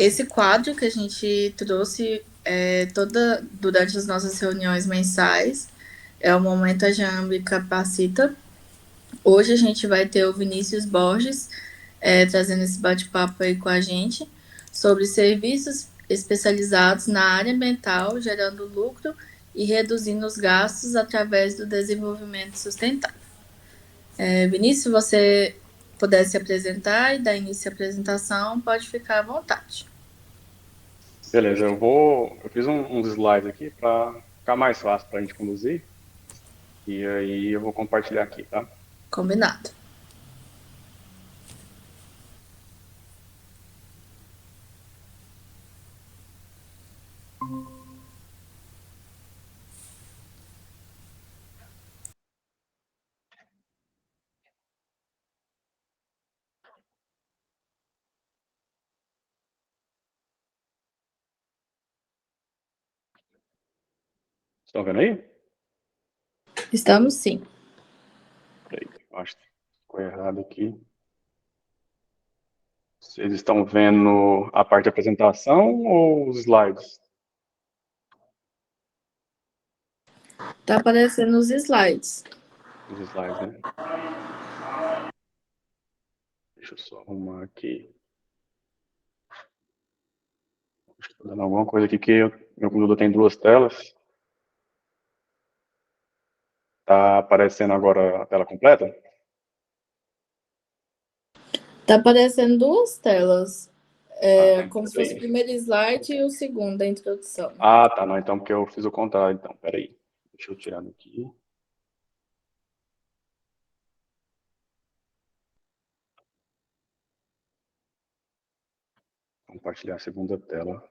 Esse quadro que a gente trouxe durante as nossas reuniões mensais é o Momento Ajambi Capacita. Hoje a gente vai ter o Vinícius Borges trazendo esse bate-papo aí com a gente sobre serviços especializados na área ambiental, gerando lucro e reduzindo os gastos através do desenvolvimento sustentável. Vinícius, se você puder se apresentar e dar início à apresentação, pode ficar à vontade. Beleza, eu fiz uns slides aqui para ficar mais fácil para a gente conduzir, e aí eu vou compartilhar aqui, tá? Combinado. Estão vendo aí? Estamos sim. Peraí, eu acho que ficou errado aqui. Vocês estão vendo a parte de apresentação ou os slides? Está aparecendo os slides. Os slides, né? Deixa eu só arrumar aqui. Acho que estou dando alguma coisa aqui que meu computador tem duas telas. Tá aparecendo agora a tela completa? Está aparecendo duas telas, como se fosse o Peraí. primeiro slide e o segundo, a introdução. Ah, tá, não, então porque eu fiz o contrário, então, peraí. Deixa eu tirar daqui. Compartilhar a segunda tela.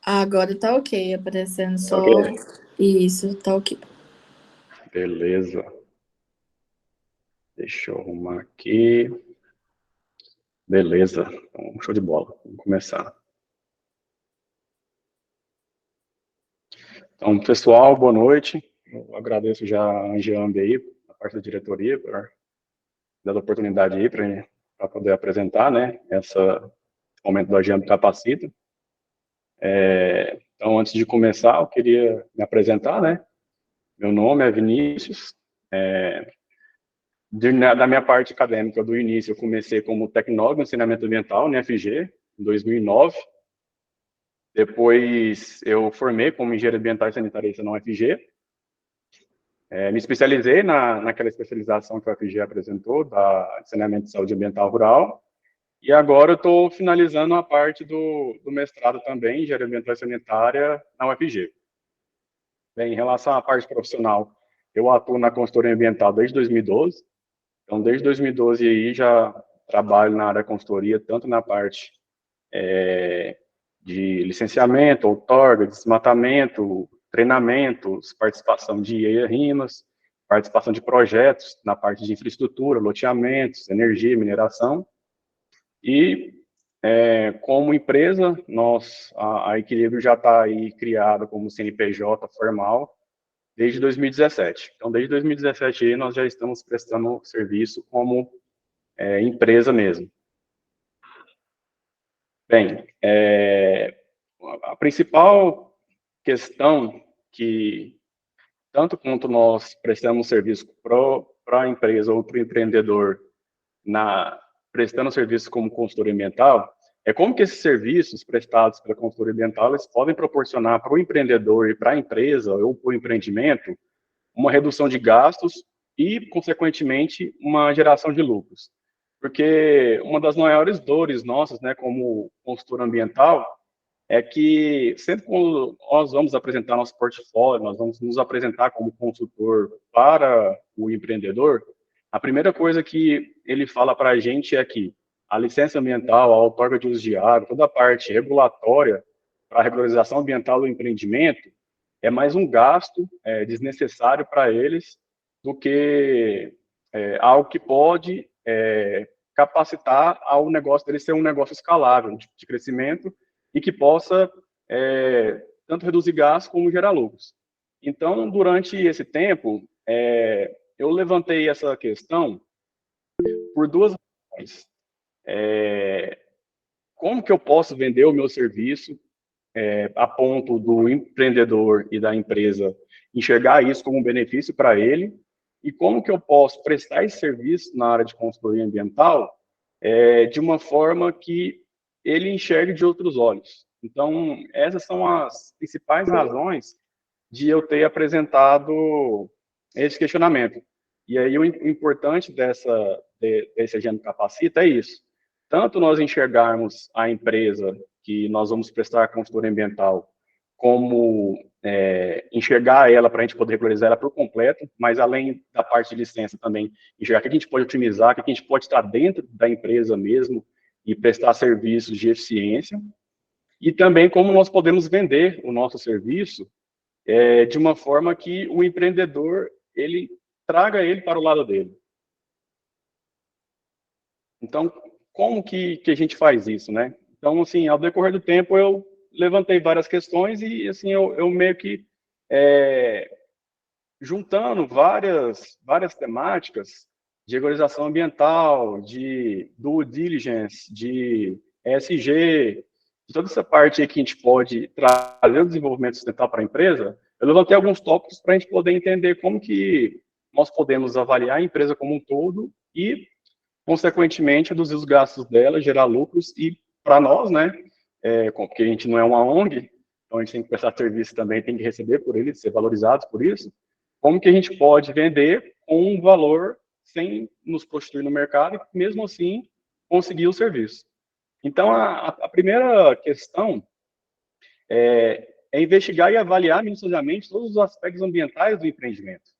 Agora está ok, aparecendo Tá ok? só isso, está ok. Beleza. Deixa eu arrumar aqui. Beleza. Então, show de bola. Vamos começar. Então, pessoal, boa noite. Eu agradeço já a Angiambi aí, a parte da diretoria, por dar a oportunidade aí para poder apresentar, né, esse momento do Angiambi Capacita. Então, antes de começar, eu queria me apresentar, né? Meu nome é Vinícius. Da minha parte acadêmica, do início, eu comecei como tecnólogo em saneamento ambiental, na FG, em 2009. Depois, eu formei como engenheiro ambiental e sanitarista na UFG. Me especializei naquela especialização que a UFG apresentou, de saneamento de saúde ambiental rural. E agora eu estou finalizando a parte do mestrado também, em engenharia ambiental e sanitária, na UFG. Bem, em relação à parte profissional, eu atuo na consultoria ambiental desde 2012. Então, desde 2012 aí já trabalho na área da consultoria, tanto na parte de licenciamento, outorga, desmatamento, treinamentos, participação de IEA RIMAS, participação de projetos na parte de infraestrutura, loteamentos, energia, mineração. E, como empresa, a Equilíbrio já está aí criada como CNPJ formal desde 2017. Então, desde 2017 aí, nós já estamos prestando serviço como empresa mesmo. Bem, a principal questão que, tanto quanto nós prestamos serviço para a empresa ou para o empreendedor, prestando serviço como consultoria ambiental, é como que esses serviços prestados pela consultoria ambiental eles podem proporcionar para o empreendedor e para a empresa ou para o empreendimento uma redução de gastos e, consequentemente, uma geração de lucros. Porque uma das maiores dores nossas, né, como consultor ambiental, é que sempre quando nós vamos apresentar nosso portfólio, nós vamos nos apresentar como consultor para o empreendedor, a primeira coisa que ele fala para a gente é que a licença ambiental, a outorga de uso de área, toda a parte regulatória para a regularização ambiental do empreendimento é mais um gasto desnecessário para eles do que algo que pode capacitar ao negócio deles ser um negócio escalável, de crescimento, e que possa tanto reduzir gastos como gerar lucros. Então, durante esse tempo, eu levantei essa questão por duas razões. Como que eu posso vender o meu serviço a ponto do empreendedor e da empresa enxergar isso como um benefício para ele, e como que eu posso prestar esse serviço na área de consultoria ambiental de uma forma que ele enxergue de outros olhos. Então, essas são as principais razões de eu ter apresentado esse questionamento. E aí o importante desse Agenda Capacita é isso. Tanto nós enxergarmos a empresa que nós vamos prestar consultoria ambiental como enxergar ela para a gente poder regularizar ela por completo, mas além da parte de licença também, enxergar o que a gente pode otimizar, o que a gente pode estar dentro da empresa mesmo e prestar serviços de eficiência, e também como nós podemos vender o nosso serviço de uma forma que o empreendedor ele traga ele para o lado dele. Então, como que a gente faz isso, né? Então, assim, ao decorrer do tempo, eu levantei várias questões e, assim, eu meio que juntando várias temáticas de regularização ambiental, de due diligence, de ESG, de toda essa parte aí que a gente pode trazer o desenvolvimento sustentável para a empresa, eu levantei alguns tópicos para a gente poder entender como que nós podemos avaliar a empresa como um todo e, consequentemente, reduzir os gastos dela, gerar lucros e, para nós, né, porque a gente não é uma ONG, então a gente tem que prestar serviço também, tem que receber por ele, ser valorizado por isso, como que a gente pode vender com um valor sem nos prostituir no mercado e, mesmo assim, conseguir o serviço. Então, a primeira questão é investigar e avaliar minuciosamente todos os aspectos ambientais do empreendimento.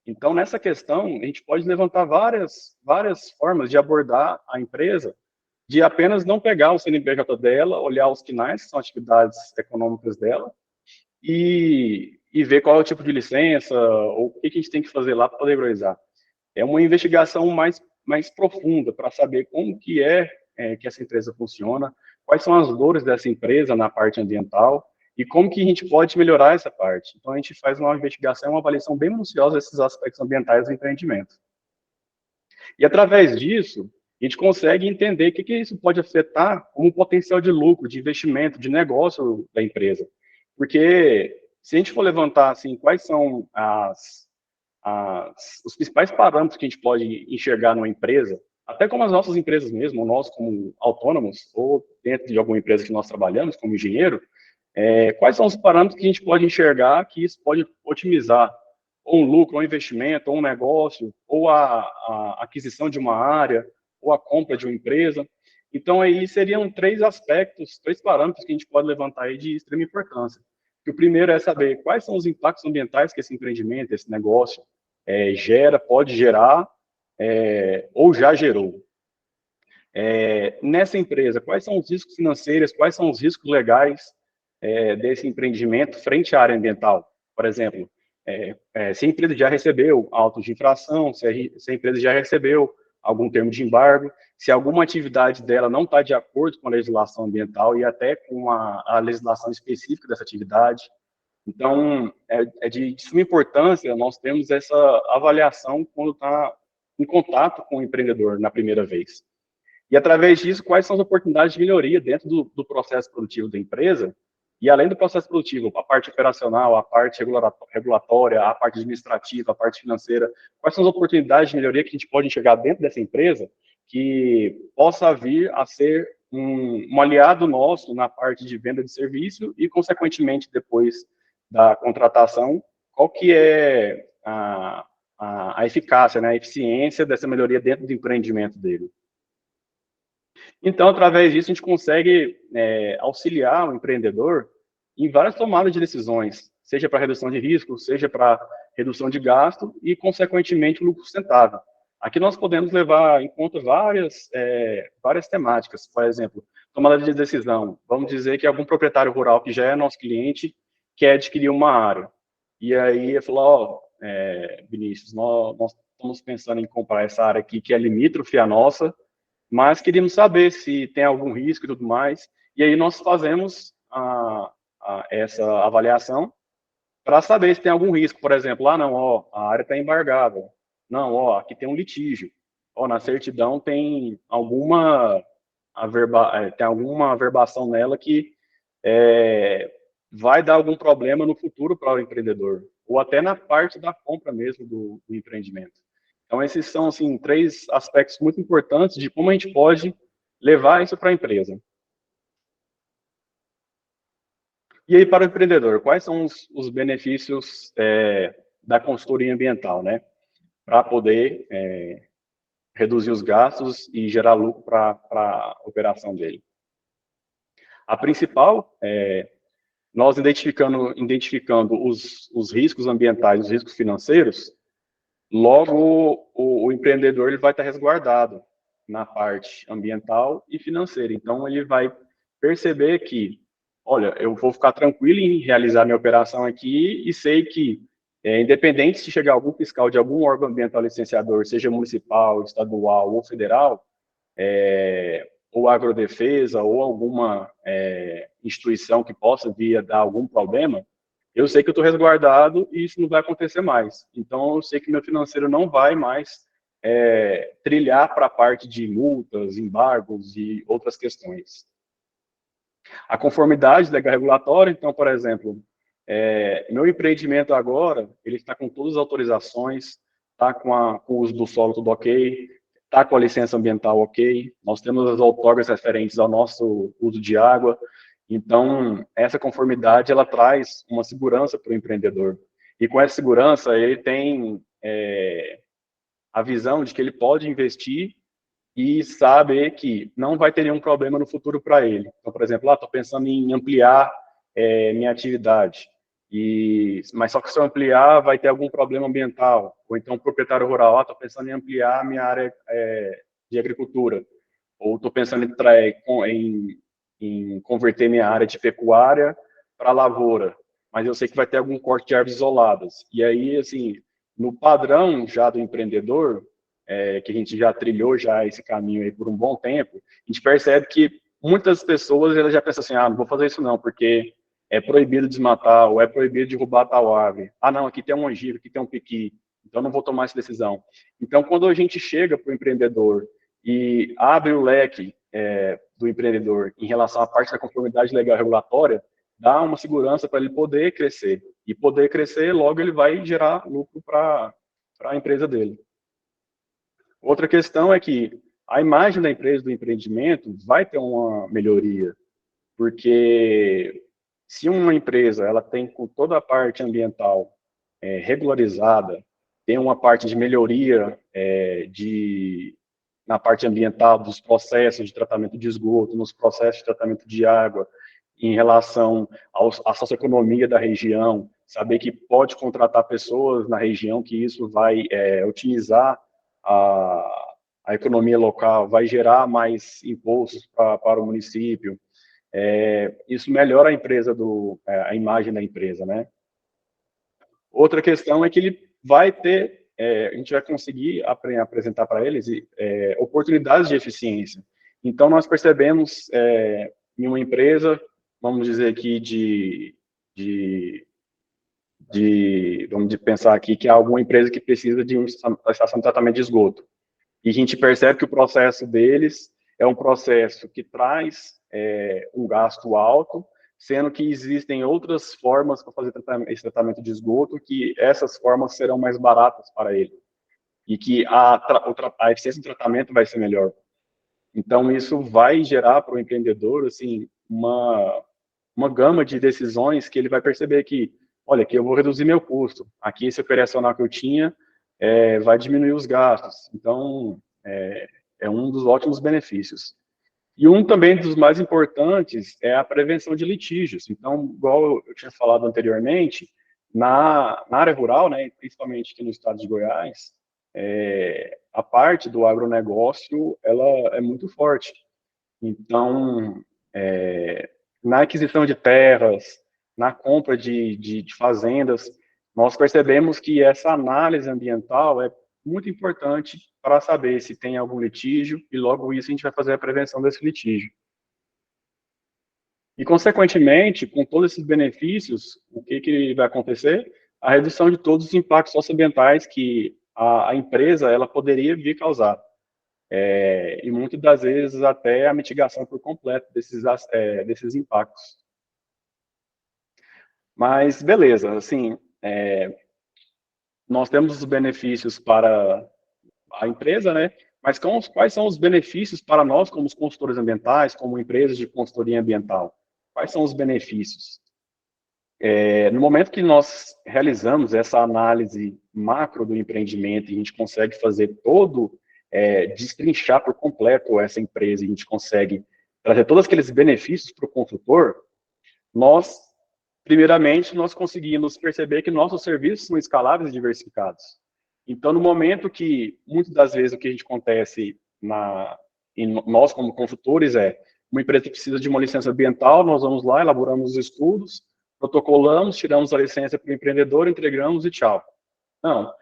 Então, nessa questão, a gente pode levantar várias formas de abordar a empresa, de apenas não pegar o CNPJ dela, olhar os KNAIs, que são atividades econômicas dela, e ver qual é o tipo de licença, ou o que a gente tem que fazer lá para poder regularizar. É uma investigação mais profunda para saber como que que essa empresa funciona, quais são as dores dessa empresa na parte ambiental e como que a gente pode melhorar essa parte. Então, a gente faz uma investigação, uma avaliação bem minuciosa desses aspectos ambientais do empreendimento. E, através disso, a gente consegue entender o que isso pode afetar como potencial de lucro, de investimento, de negócio da empresa. Porque, se a gente for levantar, assim, quais são os principais parâmetros que a gente pode enxergar numa empresa, até como as nossas empresas mesmo, nós como autônomos, ou dentro de alguma empresa que nós trabalhamos como engenheiro, quais são os parâmetros que a gente pode enxergar que isso pode otimizar ou um lucro, ou um investimento, ou um negócio, ou a aquisição de uma área, ou a compra de uma empresa. Então, aí seriam três aspectos, três parâmetros que a gente pode levantar aí de extrema importância. O primeiro é saber quais são os impactos ambientais que esse empreendimento, esse negócio pode gerar, ou já gerou. Nessa empresa, quais são os riscos financeiros, quais são os riscos legais desse empreendimento frente à área ambiental? Por exemplo, se a empresa já recebeu autos de infração, se a empresa já recebeu algum termo de embargo, se alguma atividade dela não está de acordo com a legislação ambiental e até com a legislação específica dessa atividade. Então, é de suma importância nós termos essa avaliação quando está em contato com o empreendedor na primeira vez. E, através disso, quais são as oportunidades de melhoria dentro do processo produtivo da empresa, e além do processo produtivo, a parte operacional, a parte regulatória, a parte administrativa, a parte financeira, quais são as oportunidades de melhoria que a gente pode enxergar dentro dessa empresa que possa vir a ser um aliado nosso na parte de venda de serviço e, consequentemente, depois da contratação, qual que é a eficácia, né, a eficiência dessa melhoria dentro do empreendimento dele. Então, através disso, a gente consegue auxiliar o empreendedor em várias tomadas de decisões, seja para redução de risco, seja para redução de gasto e, consequentemente, lucro sustentável. Aqui nós podemos levar em conta várias temáticas, por exemplo, tomada de decisão. Vamos dizer que algum proprietário rural que já é nosso cliente quer adquirir uma área. E aí ele falou, Vinícius, nós estamos pensando em comprar essa área aqui que é limítrofe à nossa, mas queríamos saber se tem algum risco e tudo mais. E aí nós fazemos a essa avaliação para saber se tem algum risco, por exemplo, não, ó, a área está embargada, não, ó, aqui tem um litígio, ó, na certidão tem tem alguma averbação nela que vai dar algum problema no futuro para o empreendedor, ou até na parte da compra mesmo do empreendimento. Então, esses são, assim, 3 aspectos muito importantes de como a gente pode levar isso para a empresa. E aí, para o empreendedor, quais são os benefícios da consultoria ambiental, né? Para poder reduzir os gastos e gerar lucro para a operação dele. A principal nós identificando os riscos ambientais, os riscos financeiros, logo o empreendedor ele vai estar resguardado na parte ambiental e financeira. Então, ele vai perceber que, olha, eu vou ficar tranquilo em realizar minha operação aqui e sei que, independente se chegar algum fiscal de algum órgão ambiental licenciador, seja municipal, estadual ou federal, ou agrodefesa, ou alguma instituição que possa vir a dar algum problema, eu sei que eu estou resguardado e isso não vai acontecer mais. Então, eu sei que meu financeiro não vai mais trilhar para a parte de multas, embargos e outras questões. A conformidade legal regulatória, então, por exemplo, meu empreendimento agora, ele está com todas as autorizações, está com o uso do solo tudo ok, está com a licença ambiental ok, nós temos as outorgas referentes ao nosso uso de água, então, essa conformidade, ela traz uma segurança para o empreendedor. E com essa segurança, ele tem a visão de que ele pode investir e saber que não vai ter nenhum problema no futuro para ele. Então, por exemplo, estou pensando em ampliar minha atividade, mas só que se eu ampliar vai ter algum problema ambiental. Ou então, o proprietário rural, estou pensando em ampliar minha área de agricultura. Ou estou pensando em converter minha área de pecuária para lavoura, mas eu sei que vai ter algum corte de árvores isoladas. E aí, assim, no padrão já do empreendedor, que a gente já trilhou já esse caminho aí por um bom tempo, a gente percebe que muitas pessoas elas já pensam assim, não vou fazer isso não, porque é proibido desmatar, ou é proibido derrubar tal árvore. Não, aqui tem um angico, aqui tem um piqui, então não vou tomar essa decisão. Então, quando a gente chega para o empreendedor e abre o leque do empreendedor em relação à parte da conformidade legal regulatória, dá uma segurança para ele poder crescer. E poder crescer, logo ele vai gerar lucro para a empresa dele. Outra questão é que a imagem da empresa, do empreendimento, vai ter uma melhoria, porque se uma empresa ela tem com toda a parte ambiental regularizada, tem uma parte de melhoria na parte ambiental dos processos de tratamento de esgoto, nos processos de tratamento de água, em relação à socioeconomia da região, saber que pode contratar pessoas na região, que isso vai otimizar a economia local, vai gerar mais impostos para o município. Isso melhora a empresa, a imagem da empresa, né? Outra questão é que ele vai ter, a gente vai conseguir apresentar para eles oportunidades de eficiência. Então, nós percebemos em uma empresa, vamos dizer aqui vamos pensar aqui que é alguma empresa que precisa de uma estação de tratamento de esgoto. E a gente percebe que o processo deles é um processo que traz um gasto alto, sendo que existem outras formas para fazer esse tratamento de esgoto, que essas formas serão mais baratas para ele. E que a eficiência do tratamento vai ser melhor. Então, isso vai gerar para o empreendedor assim, uma gama de decisões que ele vai perceber que, olha, aqui eu vou reduzir meu custo, aqui esse operacional que eu tinha vai diminuir os gastos. Então, é um dos ótimos benefícios. E um também dos mais importantes é a prevenção de litígios. Então, igual eu tinha falado anteriormente, na área rural, né, principalmente aqui no estado de Goiás, a parte do agronegócio ela é muito forte. Então, na aquisição de terras, na compra de fazendas, nós percebemos que essa análise ambiental é muito importante para saber se tem algum litígio e logo isso a gente vai fazer a prevenção desse litígio. E, consequentemente, com todos esses benefícios, o que vai acontecer? A redução de todos os impactos socioambientais que a empresa ela poderia vir causar. E muitas das vezes até a mitigação por completo desses impactos. Mas, beleza, assim, nós temos os benefícios para a empresa, né? Mas quais são os benefícios para nós, como os consultores ambientais, como empresas de consultoria ambiental? Quais são os benefícios? No momento que nós realizamos essa análise macro do empreendimento e a gente consegue fazer destrinchar por completo essa empresa, e a gente consegue trazer todos aqueles benefícios para o consultor, primeiramente, nós conseguimos perceber que nossos serviços são escaláveis e diversificados. Então, no momento que, muitas das vezes, o que a gente acontece nós, como consultores, uma empresa precisa de uma licença ambiental, nós vamos lá, elaboramos os estudos, protocolamos, tiramos a licença para o empreendedor, entregamos e tchau. Não,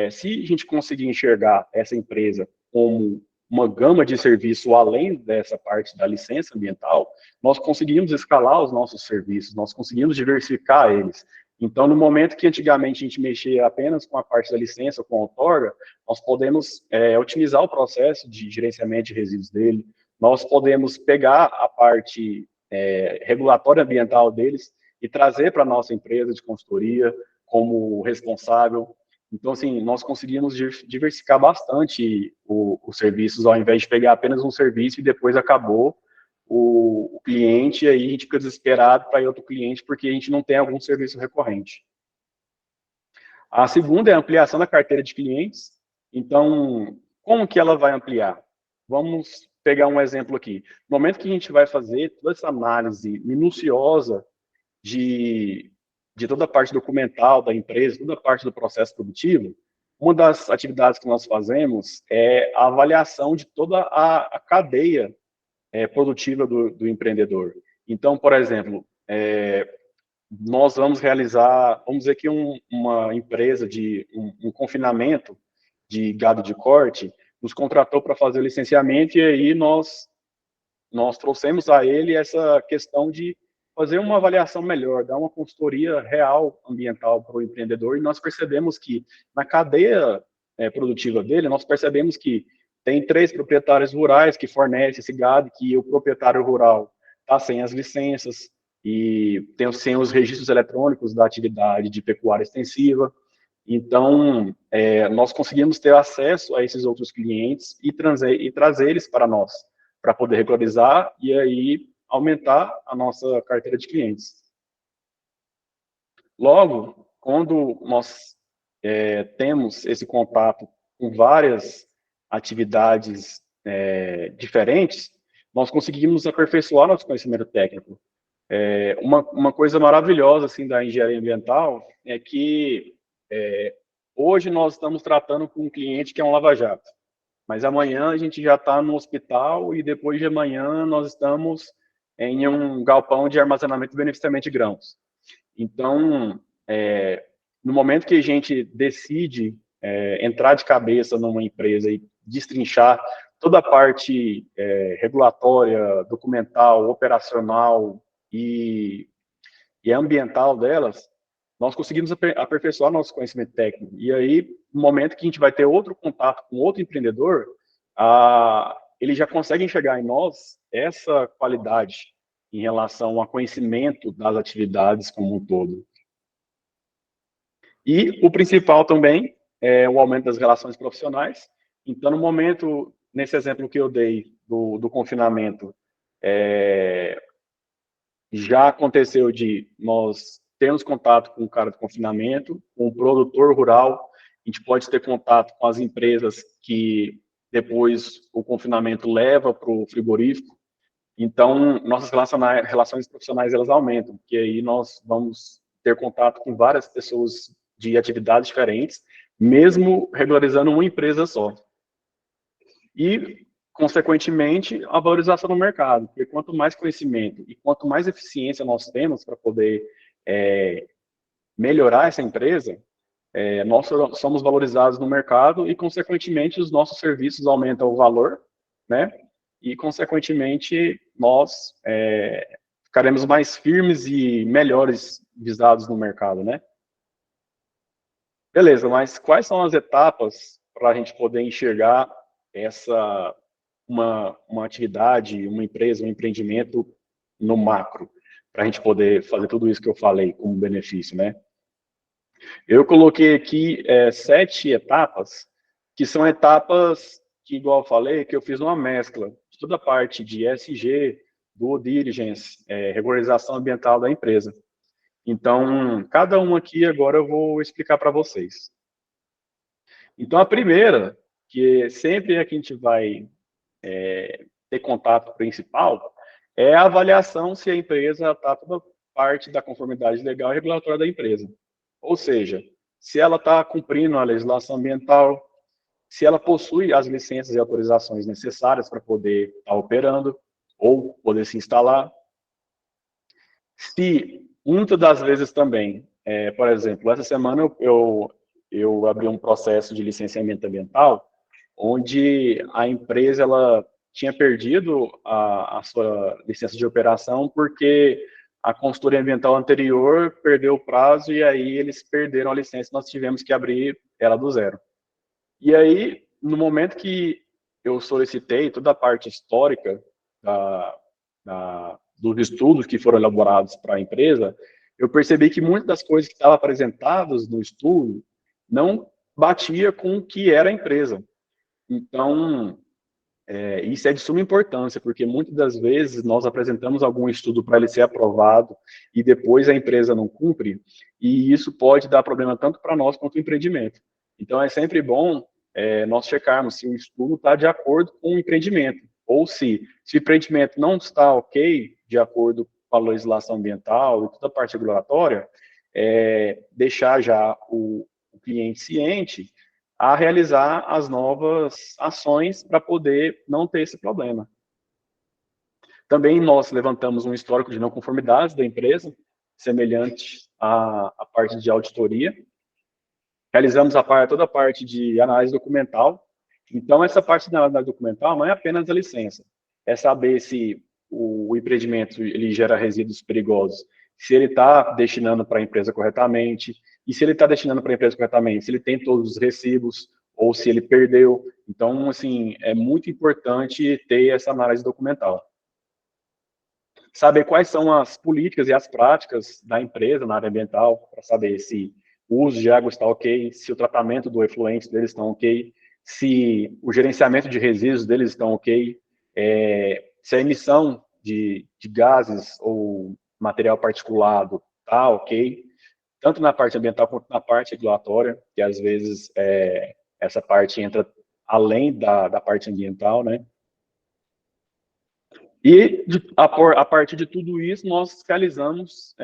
se a gente conseguir enxergar essa empresa como uma gama de serviço além dessa parte da licença ambiental, nós conseguimos escalar os nossos serviços, nós conseguimos diversificar eles. Então, no momento que antigamente a gente mexia apenas com a parte da licença, com a outorga, nós podemos otimizar o processo de gerenciamento de resíduos dele, nós podemos pegar a parte regulatória ambiental deles e trazer para a nossa empresa de consultoria como responsável. Então, assim, nós conseguimos diversificar bastante os serviços, ao invés de pegar apenas um serviço e depois acabou o cliente, e aí a gente fica desesperado para ir outro cliente porque a gente não tem algum serviço recorrente. A segunda é a ampliação da carteira de clientes. Então, como que ela vai ampliar? Vamos pegar um exemplo aqui. No momento que a gente vai fazer toda essa análise minuciosa de toda a parte documental da empresa, toda a parte do processo produtivo, uma das atividades que nós fazemos é a avaliação de toda a cadeia produtiva do empreendedor. Então, por exemplo, nós vamos realizar, vamos dizer que uma empresa de um confinamento de gado de corte nos contratou para fazer o licenciamento, e aí nós trouxemos a ele essa questão de fazer uma avaliação melhor, dar uma consultoria real ambiental para o empreendedor, e nós percebemos que na cadeia produtiva dele, nós percebemos que tem 3 proprietários rurais que fornecem esse gado, que o proprietário rural está sem as licenças e tem sem os registros eletrônicos da atividade de pecuária extensiva. Então, nós conseguimos ter acesso a esses outros clientes e trazer eles para nós, para poder regularizar e aí aumentar a nossa carteira de clientes. Logo, quando nós temos esse contato com várias atividades diferentes, nós conseguimos aperfeiçoar nosso conhecimento técnico. Uma coisa maravilhosa assim da engenharia ambiental é que hoje nós estamos tratando com um cliente que é um lava-jato, mas amanhã a gente já está no hospital e depois de amanhã nós estamos em um galpão de armazenamento e beneficiamento de grãos. Então, no momento que a gente decide entrar de cabeça numa empresa e destrinchar toda a parte regulatória, documental, operacional e ambiental delas, nós conseguimos aperfeiçoar nosso conhecimento técnico. E aí, no momento que a gente vai ter outro contato com outro empreendedor, ele já consegue enxergar em nós essa qualidade em relação ao conhecimento das atividades como um todo. E o principal também é o aumento das relações profissionais. Então, no momento, nesse exemplo que eu dei do confinamento, já aconteceu de nós termos contato com o cara do confinamento, com o produtor rural, a gente pode ter contato com as empresas que depois o confinamento leva para o frigorífico. Então, nossas relações profissionais, elas aumentam, porque aí nós vamos ter contato com várias pessoas de atividades diferentes, mesmo regularizando uma empresa só. E, consequentemente, a valorização no mercado, porque quanto mais conhecimento e quanto mais eficiência nós temos para poder melhorar essa empresa, nós somos valorizados no mercado e, consequentemente, os nossos serviços aumentam o valor, né? E, consequentemente, nós ficaremos mais firmes e melhores visados no mercado, né? Beleza, mas quais são as etapas para a gente poder enxergar uma atividade, uma empresa, um empreendimento no macro, para a gente poder fazer tudo isso que eu falei como benefício, né? Eu coloquei aqui 7 etapas, que são etapas que, igual eu falei, que eu fiz uma mescla de toda a parte de ESG, due diligence, regularização ambiental da empresa. Então, cada uma aqui agora eu vou explicar para vocês. Então, a primeira, que sempre é que a gente vai ter contato principal, é a avaliação se a empresa está toda parte da conformidade legal e regulatória da empresa. Ou seja, se ela está cumprindo a legislação ambiental, se ela possui as licenças e autorizações necessárias para poder estar operando ou poder se instalar. Se, muitas das vezes também, por exemplo, essa semana eu abri um processo de licenciamento ambiental, onde a empresa ela tinha perdido a sua licença de operação porque a consultoria ambiental anterior perdeu o prazo e aí eles perderam a licença, nós tivemos que abrir ela do zero. E aí, no momento que eu solicitei toda a parte histórica dos estudos que foram elaborados para a empresa, eu percebi que muitas das coisas que estavam apresentadas no estudo não batia com o que era a empresa. Então, isso é de suma importância, porque muitas das vezes nós apresentamos algum estudo para ele ser aprovado e depois a empresa não cumpre, e isso pode dar problema tanto para nós quanto para o empreendimento. Então, é sempre bom nós checarmos se o estudo está de acordo com o empreendimento, ou se o empreendimento não está ok, de acordo com a legislação ambiental e toda a parte regulatória, deixar já o cliente ciente a realizar as novas ações para poder não ter esse problema. Também nós levantamos um histórico de não conformidades da empresa, semelhante à parte de auditoria. Realizamos toda a parte de análise documental. Então, essa parte da análise documental não é apenas a licença, é saber se o empreendimento ele gera resíduos perigosos, se ele está destinando para a empresa corretamente, e se ele está destinando para a empresa corretamente, se ele tem todos os recibos, ou se ele perdeu. Então, assim, é muito importante ter essa análise documental. Saber quais são as políticas e as práticas da empresa na área ambiental, para saber se o uso de água está ok, se o tratamento do efluente deles está ok, se o gerenciamento de resíduos deles estão ok, se a emissão de gases ou material particulado está ok, tanto na parte ambiental quanto na parte regulatória, que às vezes essa parte entra além da parte ambiental, né? E, a partir de tudo isso, nós realizamos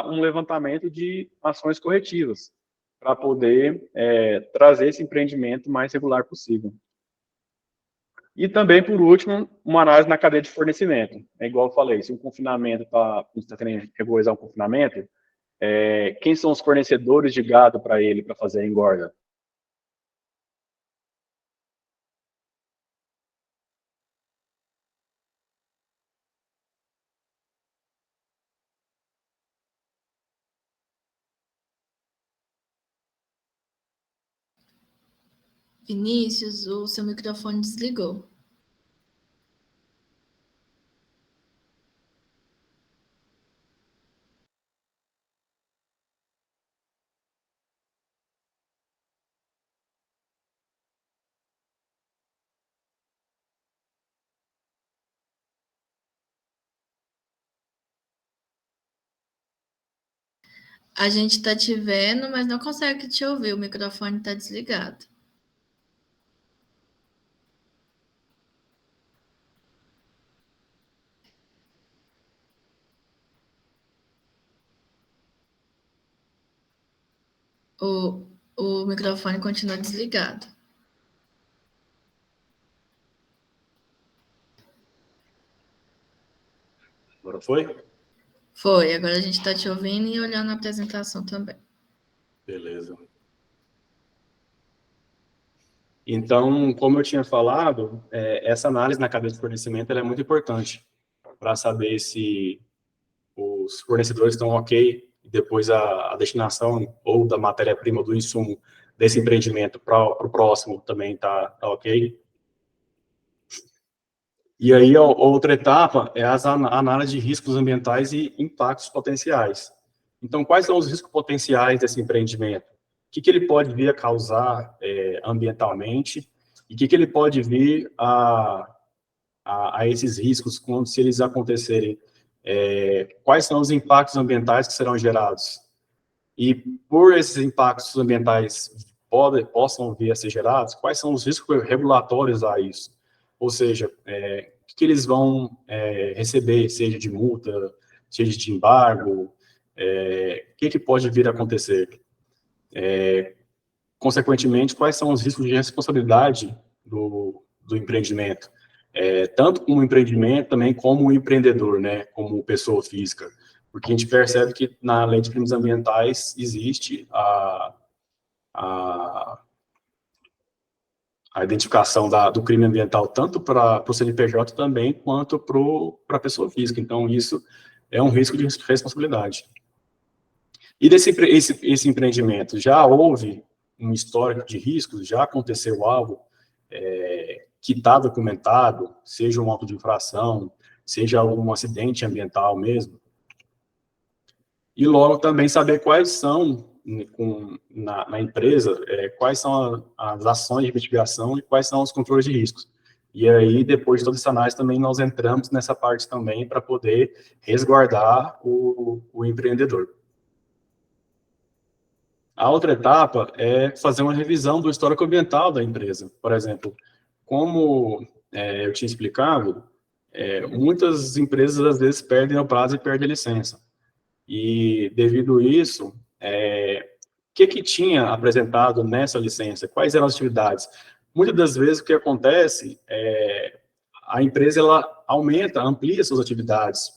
um levantamento de ações corretivas para poder trazer esse empreendimento mais regular possível. E também, por último, uma análise na cadeia de fornecimento. É igual eu falei, se um confinamento está querendo regularizar um confinamento, quem são os fornecedores de gado para ele, para fazer a engorda? Vinícius, o seu microfone desligou. A gente está te vendo, mas não consegue te ouvir. O microfone está desligado. O microfone continua desligado. Agora foi? Foi, agora a gente está te ouvindo e olhando a apresentação também. Beleza. Então, como eu tinha falado, essa análise na cadeia de fornecimento ela é muito importante para saber se os fornecedores estão ok, e depois a destinação ou da matéria-prima ou do insumo desse empreendimento para o próximo também tá ok. E aí, a outra etapa é a análise de riscos ambientais e impactos potenciais. Então, quais são os riscos potenciais desse empreendimento? O que ele pode vir a causar ambientalmente e o que ele pode vir a esses riscos quando, se eles acontecerem? Quais são os impactos ambientais que serão gerados? E por esses impactos ambientais possam vir a ser gerados, quais são os riscos regulatórios a isso? Ou seja, o que eles vão receber, seja de multa, seja de embargo, o que pode vir a acontecer? Consequentemente, quais são os riscos de responsabilidade do empreendimento? Tanto como empreendimento, também como empreendedor, né, como pessoa física. Porque a gente percebe que na lei de crimes ambientais existe a identificação do crime ambiental tanto para o CNPJ também, quanto para a pessoa física. Então, isso é um risco de responsabilidade. E esse empreendimento, já houve um histórico de riscos, já aconteceu algo que está documentado, seja um auto de infração, seja algum acidente ambiental mesmo. E logo também saber quais são, na empresa, quais são as ações de investigação e quais são os controles de riscos. E aí, depois de toda essa análise, também nós entramos nessa parte também para poder resguardar o empreendedor. A outra etapa é fazer uma revisão do histórico ambiental da empresa. Por exemplo, como eu tinha explicado, muitas empresas, às vezes, perdem o prazo e perdem a licença. E, devido a isso, o que tinha apresentado nessa licença? Quais eram as atividades? Muitas das vezes, o que acontece a empresa ela amplia suas atividades,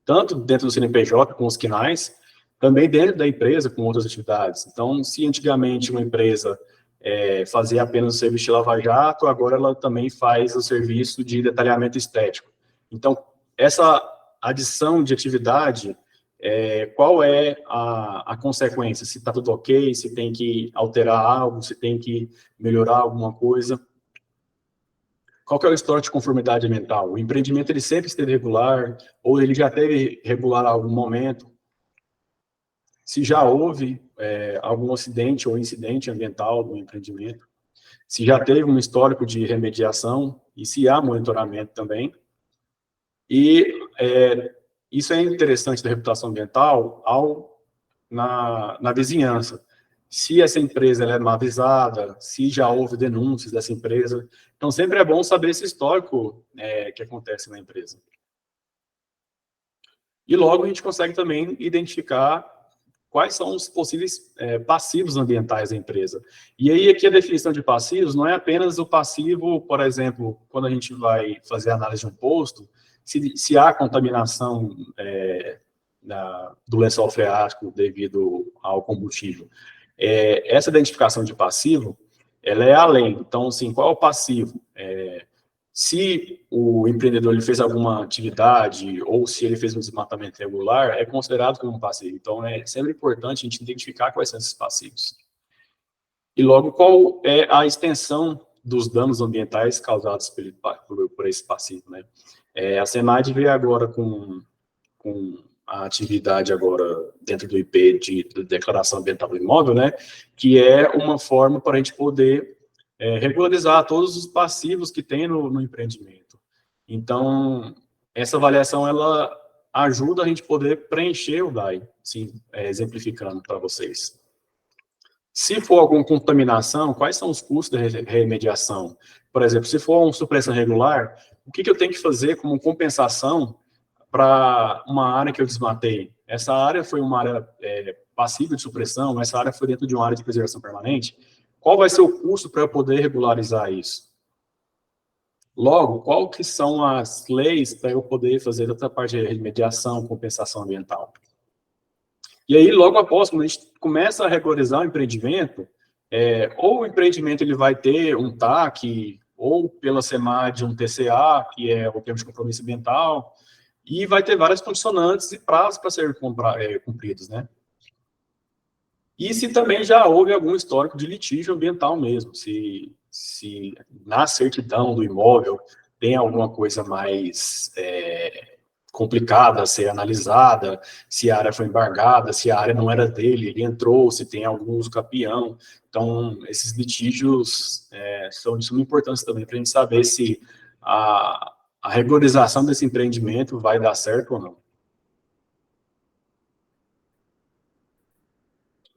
tanto dentro do CNPJ, com os quinais, também dentro da empresa, com outras atividades. Então, se antigamente uma empresa fazia apenas o serviço de lava-jato, agora ela também faz o serviço de detalhamento estético. Então, essa adição de atividade, qual é a consequência? Se está tudo ok, se tem que alterar algo, se tem que melhorar alguma coisa. Qual que é o histórico de conformidade ambiental? O empreendimento ele sempre esteve regular, ou ele já teve regular em algum momento? Se já houve algum acidente ou incidente ambiental no empreendimento, se já teve um histórico de remediação e se há monitoramento também. E isso é interessante da reputação ambiental na vizinhança. Se essa empresa ela é mal avisada, se já houve denúncias dessa empresa. Então, sempre é bom saber esse histórico que acontece na empresa. E logo a gente consegue também identificar quais são os possíveis passivos ambientais da empresa. E aí, aqui a definição de passivos não é apenas o passivo, por exemplo, quando a gente vai fazer a análise de um posto, se há contaminação do lençol freático devido ao combustível. Essa identificação de passivo, ela é além. Então, assim, qual é o passivo? Se o empreendedor ele fez alguma atividade ou se ele fez um desmatamento irregular, é considerado como um passivo. Então, é sempre importante a gente identificar quais são esses passivos. E logo, qual é a extensão dos danos ambientais causados por esse passivo, né? A SEMAD veio agora com a atividade agora dentro do IP de declaração ambiental do imóvel, né? Que é uma forma para a gente poder regularizar todos os passivos que tem no empreendimento. Então, essa avaliação, ela ajuda a gente poder preencher o DAI, sim, exemplificando para vocês. Se for alguma contaminação, quais são os custos da remediação? Por exemplo, se for uma supressão regular, o que eu tenho que fazer como compensação para uma área que eu desmatei? Essa área foi uma área passiva de supressão, essa área foi dentro de uma área de preservação permanente. Qual vai ser o custo para eu poder regularizar isso? Logo, qual que são as leis para eu poder fazer outra parte de remediação, compensação ambiental? E aí, logo após, quando a gente começa a regularizar o empreendimento, ou o empreendimento ele vai ter um TAC, ou pela SEMAD um TCA, que é o termo de compromisso ambiental, e vai ter várias condicionantes e prazos para serem cumpridos, né? E se também já houve algum histórico de litígio ambiental mesmo, se na certidão do imóvel tem alguma coisa mais complicada a ser analisada, se a área foi embargada, se a área não era dele, ele entrou, se tem algum uso capião. Então, esses litígios são de suma importância também para a gente saber se a regularização desse empreendimento vai dar certo ou não.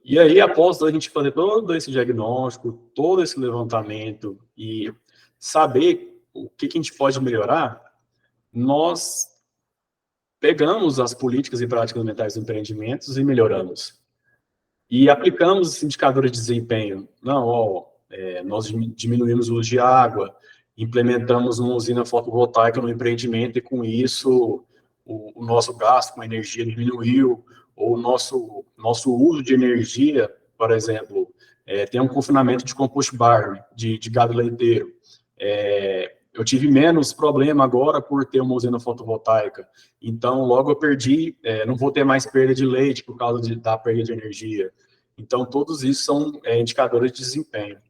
E aí, após a gente fazer todo esse diagnóstico, todo esse levantamento e saber o que a gente pode melhorar, nós pegamos as políticas e práticas ambientais dos empreendimentos e melhoramos. E aplicamos os indicadores de desempenho. Não, nós diminuímos o uso de água, implementamos uma usina fotovoltaica no empreendimento e com isso o nosso gasto com energia diminuiu, ou o nosso uso de energia, por exemplo, tem um confinamento de compost bar, de gado leiteiro. Eu tive menos problema agora por ter uma usina fotovoltaica. Então, logo eu perdi, não vou ter mais perda de leite por causa da perda de energia. Então, todos isso são indicadores de desempenho.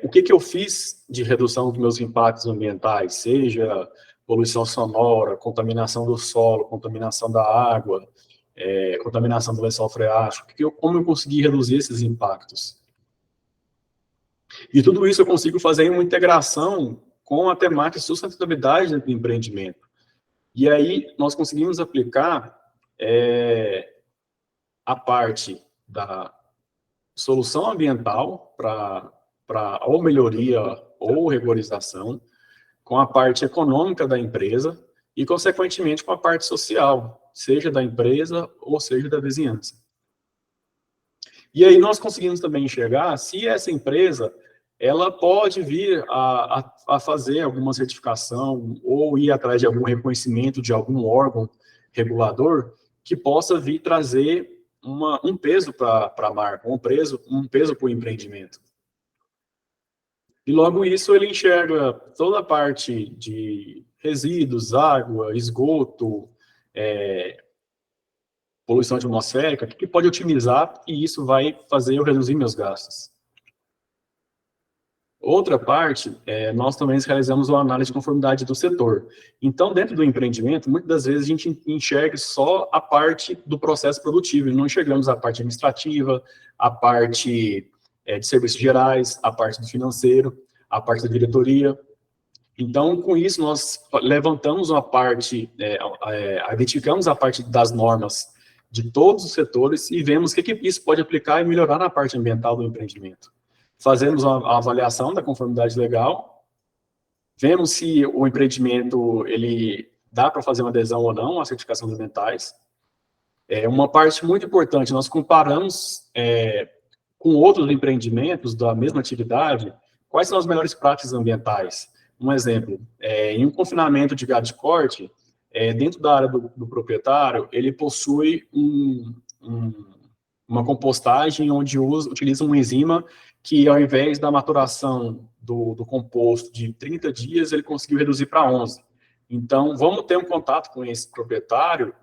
O que eu fiz de redução dos meus impactos ambientais, seja poluição sonora, contaminação do solo, contaminação da água, contaminação do lençol freático, como eu consegui reduzir esses impactos? E tudo isso eu consigo fazer em uma integração com a temática de sustentabilidade do empreendimento. E aí nós conseguimos aplicar a parte da solução ambiental para ou melhoria ou regularização, com a parte econômica da empresa e, consequentemente, com a parte social, seja da empresa ou seja da vizinhança. E aí nós conseguimos também enxergar se essa empresa ela pode vir a fazer alguma certificação ou ir atrás de algum reconhecimento de algum órgão regulador que possa vir trazer um peso para a marca, um peso para o empreendimento. E logo isso ele enxerga toda a parte de resíduos, água, esgoto, poluição atmosférica, que pode otimizar e isso vai fazer eu reduzir meus gastos. Outra parte, nós também realizamos uma análise de conformidade do setor. Então, dentro do empreendimento, muitas das vezes a gente enxerga só a parte do processo produtivo, e não enxergamos a parte administrativa, a parte de serviços gerais, a parte do financeiro, a parte da diretoria. Então, com isso, nós levantamos uma parte, identificamos a parte das normas de todos os setores e vemos o que isso pode aplicar e melhorar na parte ambiental do empreendimento. Fazemos uma avaliação da conformidade legal, vemos se o empreendimento ele dá para fazer uma adesão ou não às certificações ambientais. Uma parte muito importante, nós comparamos com outros empreendimentos da mesma atividade, quais são as melhores práticas ambientais. Um exemplo, em um confinamento de gado de corte, dentro da área do proprietário, ele possui uma compostagem onde utiliza uma enzima que, ao invés da maturação do composto de 30 dias, ele conseguiu reduzir para 11. Então, vamos ter um contato com esse proprietário,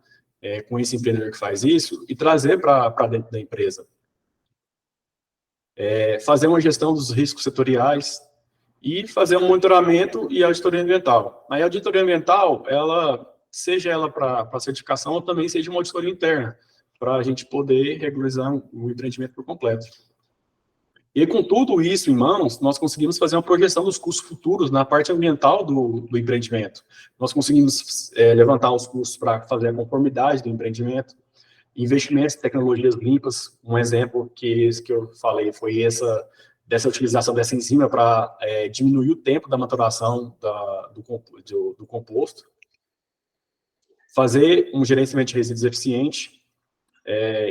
com esse empreendedor que faz isso, e trazer para dentro da empresa. Fazer uma gestão dos riscos setoriais e fazer um monitoramento e auditoria ambiental. A auditoria ambiental, seja ela para certificação ou também seja uma auditoria interna, para a gente poder regularizar o empreendimento por completo. E com tudo isso em mãos, nós conseguimos fazer uma projeção dos custos futuros na parte ambiental do empreendimento. Nós conseguimos levantar os custos para fazer a conformidade do empreendimento, investimentos em tecnologias limpas. Um exemplo que eu falei foi dessa utilização dessa enzima para diminuir o tempo da maturação do composto. Fazer um gerenciamento de resíduos eficiente,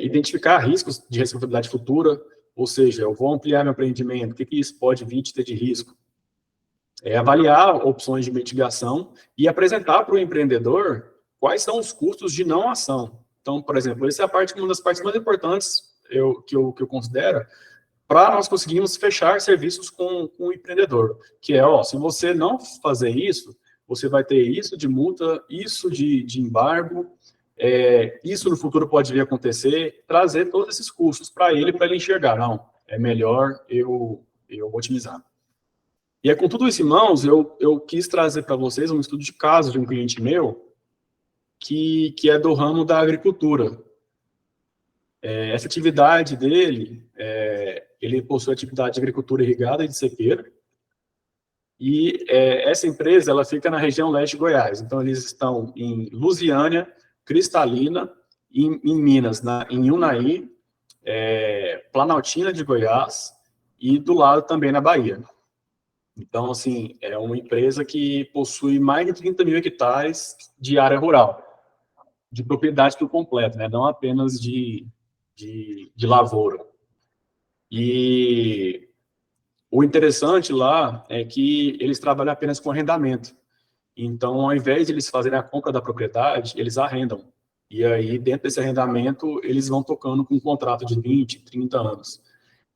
identificar riscos de responsabilidade futura, ou seja, eu vou ampliar meu empreendimento, o que isso pode vir de ter de risco? Avaliar opções de mitigação e apresentar para o empreendedor quais são os custos de não ação. Então, por exemplo, essa é uma das partes mais importantes que eu considero para nós conseguirmos fechar serviços com o empreendedor, que se você não fazer isso, você vai ter isso de multa, isso de embargo, isso no futuro pode vir a acontecer, trazer todos esses custos para ele enxergar, não, é melhor eu otimizar. E com tudo isso em mãos, eu quis trazer para vocês um estudo de caso de um cliente meu, que é do ramo da agricultura. Essa atividade dele, ele possui atividade de agricultura irrigada e de sequeira, e essa empresa, ela fica na região leste de Goiás. Então, eles estão em Lusiânia, Cristalina, em Minas, em Unaí, Planaltina de Goiás, e do lado também na Bahia. Então, assim, é uma empresa que possui mais de 30 mil hectares de área rural, de propriedade por completo, né? Não apenas de lavoura. E o interessante lá é que eles trabalham apenas com arrendamento. Então, ao invés de eles fazerem a compra da propriedade, eles arrendam. E aí, dentro desse arrendamento, eles vão tocando com um contrato de 20, 30 anos.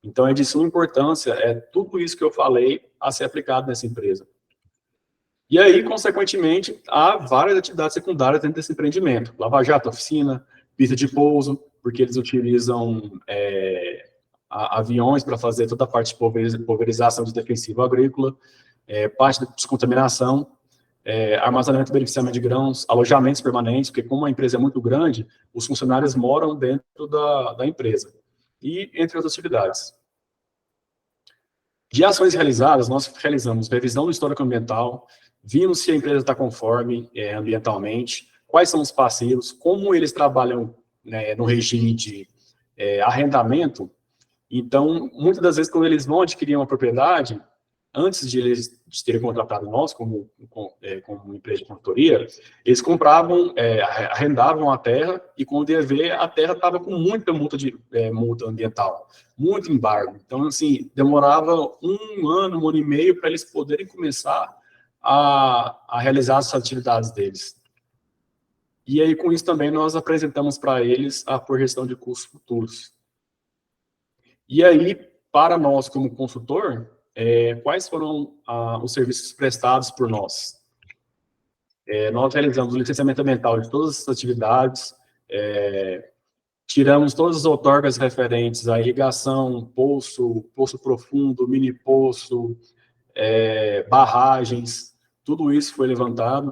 Então, é de suma importância, tudo isso que eu falei a ser aplicado nessa empresa. E aí, consequentemente, há várias atividades secundárias dentro desse empreendimento. Lava-jato, oficina, pista de pouso, porque eles utilizam aviões para fazer toda a parte de pulverização de defensivo agrícola, parte de descontaminação, armazenamento e beneficiamento de grãos, alojamentos permanentes, porque como a empresa é muito grande, os funcionários moram dentro da empresa. E entre outras atividades. De ações realizadas, nós realizamos revisão do histórico ambiental, vimos se a empresa está conforme ambientalmente, quais são os passivos, como eles trabalham, né, no regime de arrendamento. Então, muitas das vezes, quando eles vão adquirir uma propriedade, antes de eles terem contratado nós como empresa de consultoria, eles compravam, arrendavam a terra, e quando ia ver, a terra estava com muita multa ambiental, muito embargo. Então, assim, demorava um ano e meio para eles poderem começar a realizar as atividades deles. E aí, com isso também, nós apresentamos para eles a projeção de custos futuros. E aí, para nós, como consultor, quais foram os serviços prestados por nós? Nós realizamos o licenciamento ambiental de todas as atividades, tiramos todas as outorgas referentes à irrigação, poço profundo, mini poço, barragens, tudo isso foi levantado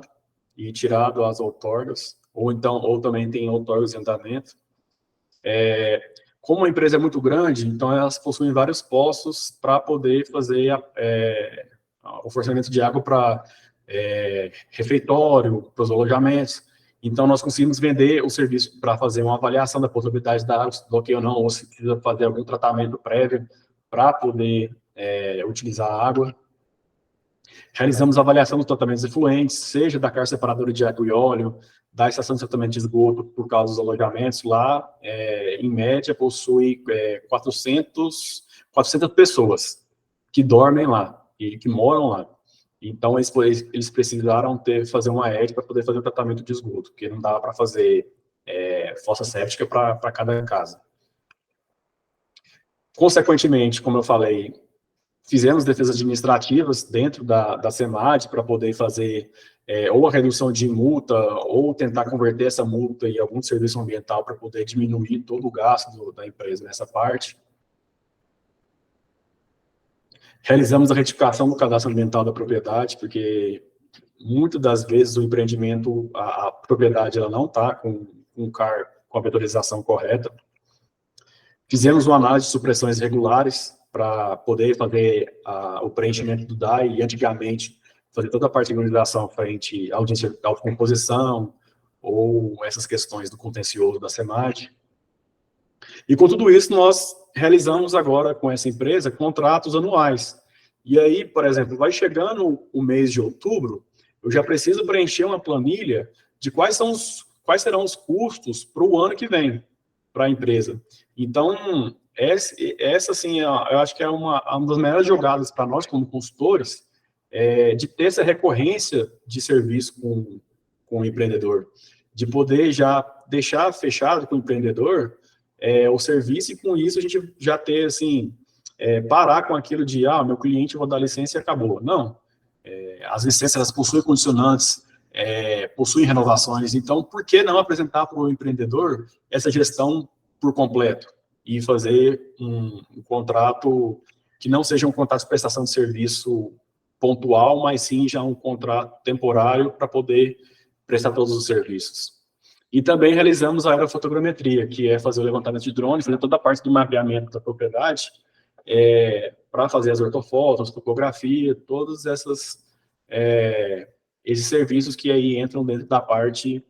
e tirado as outorgas, ou também tem outorgas em andamento. Como a empresa é muito grande, então elas possuem vários poços para poder fazer o fornecimento de água para refeitório, para os alojamentos. Então, nós conseguimos vender o serviço para fazer uma avaliação da potabilidade da água, se bloqueia ou não, ou se precisa fazer algum tratamento prévio para poder utilizar a água. Realizamos a avaliação dos tratamentos efluentes, seja da carga separadora de água e óleo, da estação de tratamento de esgoto por causa dos alojamentos. Lá, em média, possui 400 pessoas que dormem lá e que moram lá. Então, eles precisaram fazer uma ED para poder fazer o tratamento de esgoto, porque não dava para fazer fossa séptica para cada casa. Consequentemente, como eu falei, fizemos defesas administrativas dentro da SEMAD para poder fazer ou a redução de multa, ou tentar converter essa multa em algum serviço ambiental para poder diminuir todo o gasto da empresa nessa parte. Realizamos a retificação do cadastro ambiental da propriedade, porque muitas das vezes o empreendimento, a propriedade, ela não está com a autorização correta. Fizemos uma análise de supressões regulares para poder fazer o preenchimento do DAI, e antigamente fazer toda a parte de organização frente à audiência de autocomposição, ou essas questões do contencioso da SEMAD. E com tudo isso, nós realizamos agora com essa empresa contratos anuais. E aí, por exemplo, vai chegando o mês de outubro, eu já preciso preencher uma planilha de quais serão os custos para o ano que vem, para a empresa. Então, essa assim, eu acho que é uma das melhores jogadas para nós, como consultores, de ter essa recorrência de serviço com o empreendedor, de poder já deixar fechado com o empreendedor o serviço, e com isso a gente já ter, assim, parar com aquilo de, meu cliente, eu vou dar licença e acabou. Não, as licenças elas possuem condicionantes, possuem renovações, então por que não apresentar para o empreendedor essa gestão por completo e fazer um contrato que não seja um contrato de prestação de serviço pontual, mas sim já um contrato temporário para poder prestar todos os serviços. E também realizamos a aerofotogrametria, que é fazer o levantamento de drones, fazer toda a parte do mapeamento da propriedade, para fazer as ortofotos, topografia, todos esses serviços que aí entram dentro da parte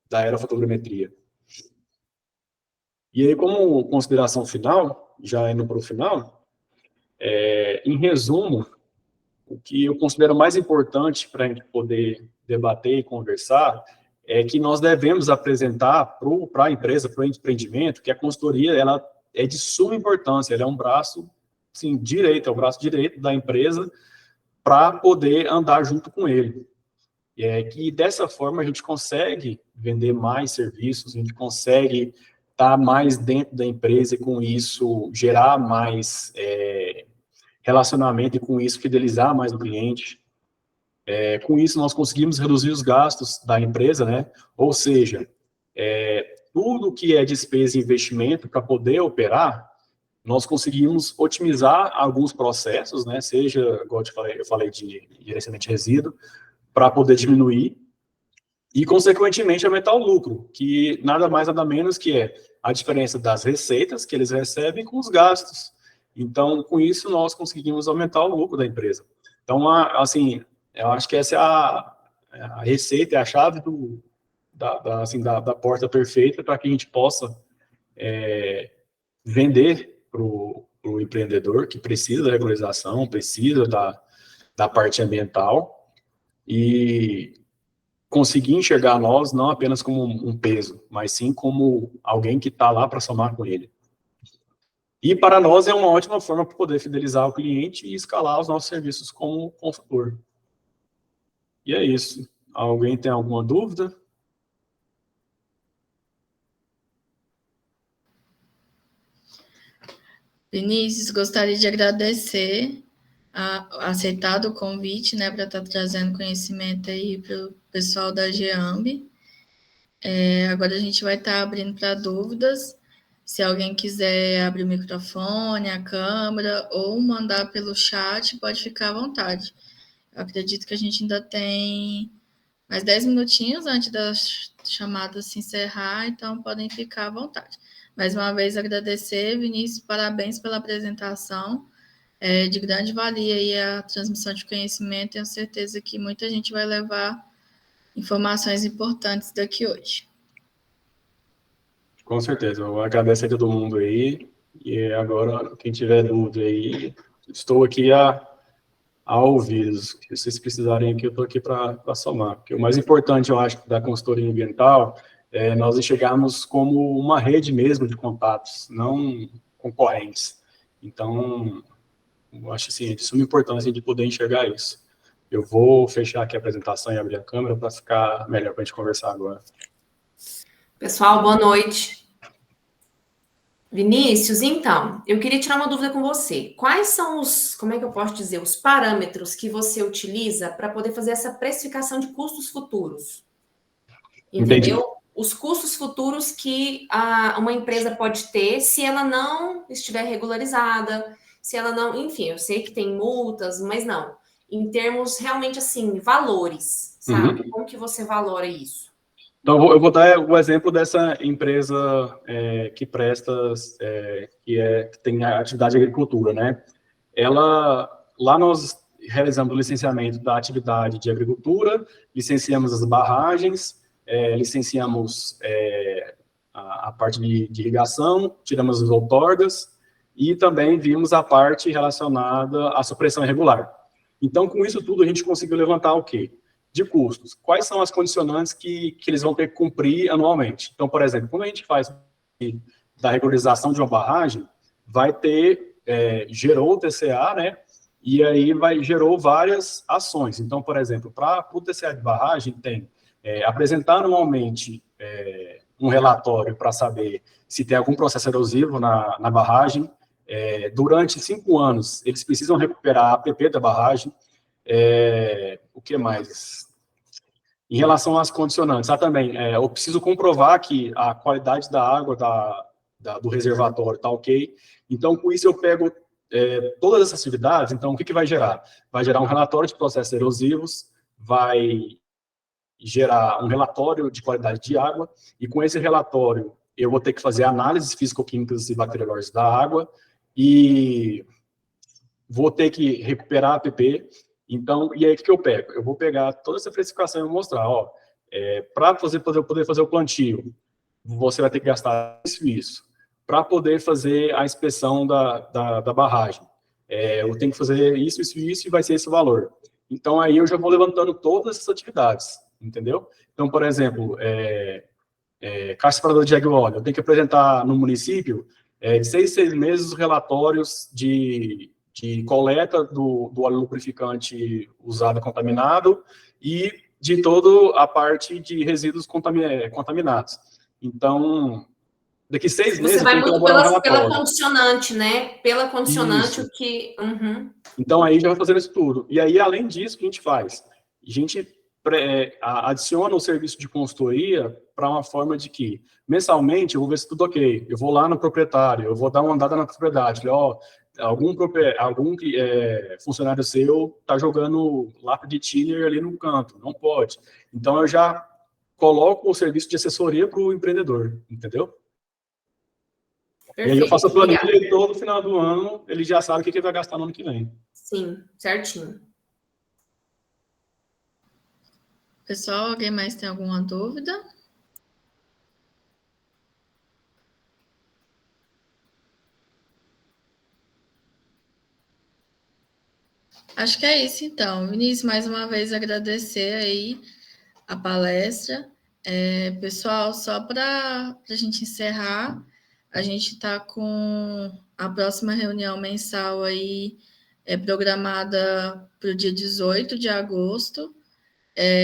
da aerofotogrametria. E aí, como consideração final, já indo para o final, em resumo, o que eu considero mais importante para a gente poder debater e conversar é que nós devemos apresentar para a empresa, para o empreendimento, que a consultoria ela é de suma importância, ela é um braço assim, direito, é o braço direito da empresa para poder andar junto com ele. Que dessa forma a gente consegue vender mais serviços, a gente consegue estar mais dentro da empresa e com isso gerar mais relacionamento e com isso fidelizar mais o cliente. Com isso nós conseguimos reduzir os gastos da empresa, né? Ou seja, tudo que é despesa e investimento para poder operar, nós conseguimos otimizar alguns processos, né? Seja, igual eu falei de gerenciamento de resíduo, para poder diminuir e, consequentemente, aumentar o lucro, que nada mais, nada menos que é a diferença das receitas que eles recebem com os gastos. Então, com isso, nós conseguimos aumentar o lucro da empresa. Então, assim, eu acho que essa é a receita, é a chave da porta perfeita para que a gente possa vender para o empreendedor que precisa da regularização, precisa da parte ambiental e conseguir enxergar nós não apenas como um peso, mas sim como alguém que está lá para somar com ele. E para nós é uma ótima forma para poder fidelizar o cliente e escalar os nossos serviços como consultor. E é isso. Alguém tem alguma dúvida? Vinícius, gostaria de agradecer aceitado o convite, né, para estar trazendo conhecimento aí para o pessoal da GEAMB. Agora a gente vai estar abrindo para dúvidas. Se alguém quiser abrir o microfone, a câmera, ou mandar pelo chat, pode ficar à vontade. Eu acredito que a gente ainda tem mais 10 minutinhos antes da chamada se encerrar, então podem ficar à vontade. Mais uma vez, agradecer, Vinícius, parabéns pela apresentação. De grande valia aí a transmissão de conhecimento. Tenho certeza que muita gente vai levar informações importantes daqui hoje. Com certeza, eu agradeço a todo mundo aí, e agora, quem tiver dúvida aí, estou aqui a ouvi-los. Se vocês precisarem aqui, eu estou aqui para somar. Porque o mais importante, eu acho, da consultoria ambiental é nós enxergarmos como uma rede mesmo de contatos, não concorrentes. Então, eu acho assim, de suma importância de poder enxergar isso. Eu vou fechar aqui a apresentação e abrir a câmera para ficar melhor para a gente conversar agora. Pessoal, boa noite. Vinícius, então, eu queria tirar uma dúvida com você. Quais são como é que eu posso dizer, os parâmetros que você utiliza para poder fazer essa precificação de custos futuros? Entendeu? Entendi. Os custos futuros que uma empresa pode ter se ela não estiver regularizada, se ela não, enfim, eu sei que tem multas, mas não. Em termos realmente assim, valores, sabe? Como que você valora isso? Então, eu vou dar o exemplo dessa empresa que presta, que tem a atividade de agricultura, né? Lá nós realizamos o licenciamento da atividade de agricultura, licenciamos as barragens, licenciamos a parte de irrigação, tiramos as outorgas e também vimos a parte relacionada à supressão irregular. Então, com isso tudo, a gente conseguiu levantar o quê? De custos. Quais são as condicionantes que eles vão ter que cumprir anualmente? Então, por exemplo, quando a gente faz da regularização de uma barragem, vai ter, gerou o TCA, né? E aí gerou várias ações. Então, por exemplo, para o TCA de barragem, tem apresentar anualmente um relatório para saber se tem algum processo erosivo na barragem. Durante 5 anos, eles precisam recuperar a APP da barragem. O que mais? Em relação às condicionantes, também, eu preciso comprovar que a qualidade da água do reservatório está ok. Então, com isso, eu pego todas essas atividades. Então, o que vai gerar? Vai gerar um relatório de processos erosivos, vai gerar um relatório de qualidade de água, e com esse relatório, eu vou ter que fazer análises físico-químicas e bacteriológicas da água, e vou ter que recuperar a APP. Então, e aí o que eu pego? Eu vou pegar toda essa precificação e vou mostrar, para poder fazer o plantio, você vai ter que gastar isso e isso. Para poder fazer a inspeção da barragem, eu tenho que fazer isso e vai ser esse o valor. Então, aí eu já vou levantando todas essas atividades, entendeu? Então, por exemplo, caixa separadora de água e óleo, eu tenho que apresentar no município, de 6 em 6 meses, os relatórios de coleta do óleo lubrificante usado contaminado e de toda a parte de resíduos contaminados. Então, daqui 6 meses Você vai eu tenho que muito elaborar um pela relatório. condicionante, né? Pela condicionante, Isso. o que... Uhum. Então, aí já vai fazendo isso tudo. E aí, além disso, o que a gente faz? A gente adiciona o serviço de consultoria para uma forma de que, mensalmente, eu vou ver se tudo ok. Eu vou lá no proprietário, eu vou dar uma andada na propriedade. Algum funcionário seu está jogando lápis de thinner ali no canto. Não pode. Então, eu já coloco o serviço de assessoria para o empreendedor, entendeu? Perfeito. E aí eu faço a planilha Obrigada. e todo final do ano ele já sabe o que ele vai gastar no ano que vem. Sim, certinho. Pessoal, alguém mais tem alguma dúvida? Acho que é isso, então. Vinícius, mais uma vez agradecer aí a palestra. Pessoal, só para a gente encerrar, a gente está com a próxima reunião mensal aí programada para o dia 18 de agosto.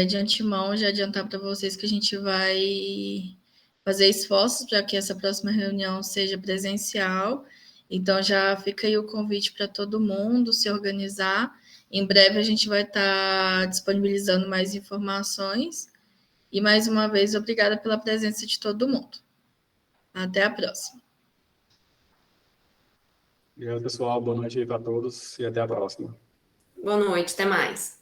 De antemão, já adiantar para vocês que a gente vai fazer esforços para que essa próxima reunião seja presencial. Então, já fica aí o convite para todo mundo se organizar. Em breve, a gente vai estar disponibilizando mais informações. E, mais uma vez, obrigada pela presença de todo mundo. Até a próxima. Obrigado, pessoal. Boa noite aí para todos e até a próxima. Boa noite, até mais.